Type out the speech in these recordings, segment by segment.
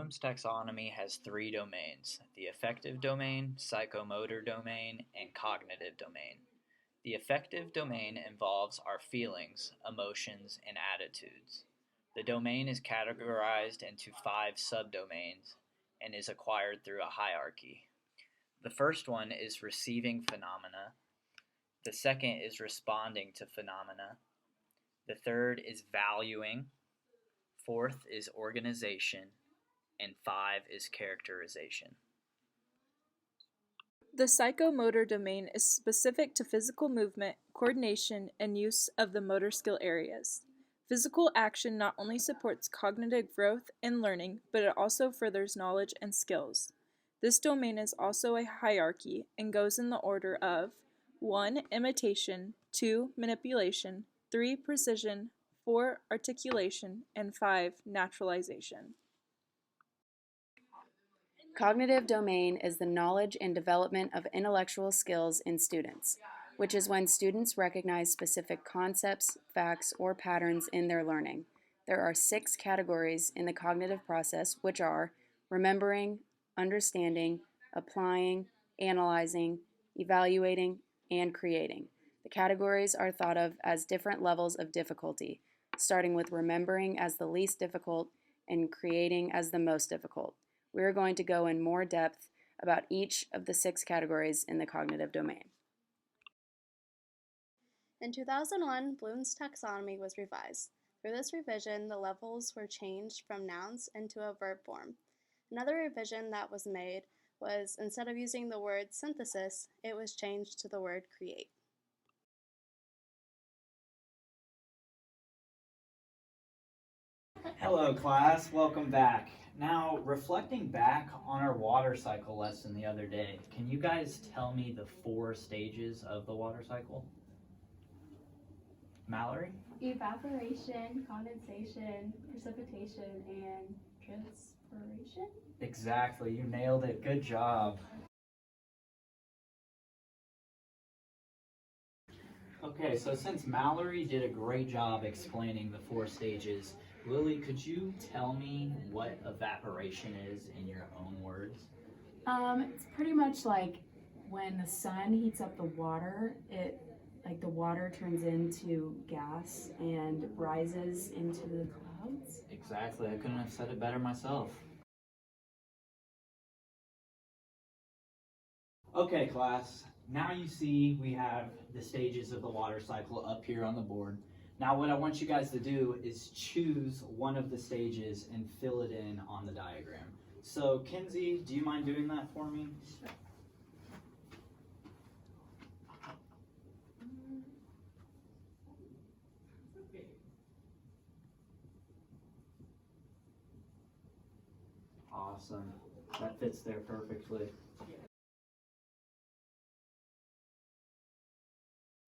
Bloom's taxonomy has three domains: the affective domain, psychomotor domain, and cognitive domain. The affective domain involves our feelings, emotions, and attitudes. The domain is categorized into 5 subdomains and is acquired through a hierarchy. The first one is receiving phenomena. The second is responding to phenomena. The third is valuing. Fourth is organization. And 5 is characterization. The psychomotor domain is specific to physical movement, coordination, and use of the motor skill areas. Physical action not only supports cognitive growth and learning, but it also furthers knowledge and skills. This domain is also a hierarchy and goes in the order of 1. Imitation, 2. Manipulation, 3. Precision, 4. Articulation, and 5. Naturalization. Cognitive domain is the knowledge and development of intellectual skills in students, which is when students recognize specific concepts, facts, or patterns in their learning. There are 6 categories in the cognitive process, which are remembering, understanding, applying, analyzing, evaluating, and creating. The categories are thought of as different levels of difficulty, starting with remembering as the least difficult and creating as the most difficult. We are going to go in more depth about each of the 6 categories in the cognitive domain. In 2001, Bloom's taxonomy was revised. Through this revision, the levels were changed from nouns into a verb form. Another revision that was made was, instead of using the word synthesis, it was changed to the word create. Hello class, welcome back. Now, reflecting back on our water cycle lesson the other day, can you guys tell me the 4 stages of the water cycle? Mallory? Evaporation, condensation, precipitation, and transpiration? Exactly, you nailed it. Good job. Okay, so since Mallory did a great job explaining the 4 stages, Lily, could you tell me what evaporation is in your own words? It's pretty much like when the sun heats up the water, the water turns into gas and rises into the clouds. Exactly, I couldn't have said it better myself. Okay, class, now you see we have the stages of the water cycle up here on the board. Now what I want you guys to do is choose one of the stages and fill it in on the diagram. So Kinsey, do you mind doing that for me? Sure. Awesome, that fits there perfectly.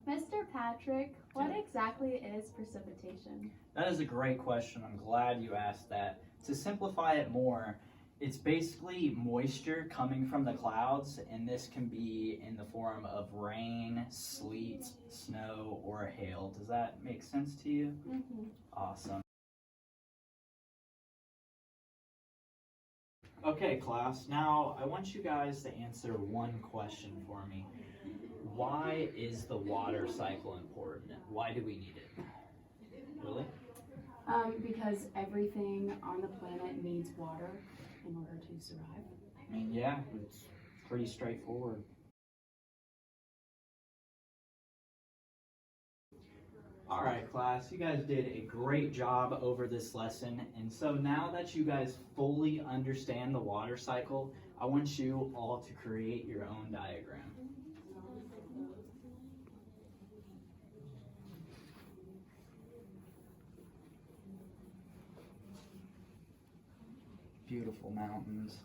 Mr. Patrick, what exactly is precipitation? That is a great question. I'm glad you asked that. To simplify it more, it's basically moisture coming from the clouds, and this can be in the form of rain, sleet, snow, or hail. Does that make sense to you? Mm-hmm. Awesome. Okay, class, now I want you guys to answer one question for me. Why is the water cycle important? Why do we need it? Really? Because everything on the planet needs water in order to survive. I mean, yeah, it's pretty straightforward. All right, class, you guys did a great job over this lesson. And so now that you guys fully understand the water cycle, I want you all to create your own diagram. Beautiful mountains.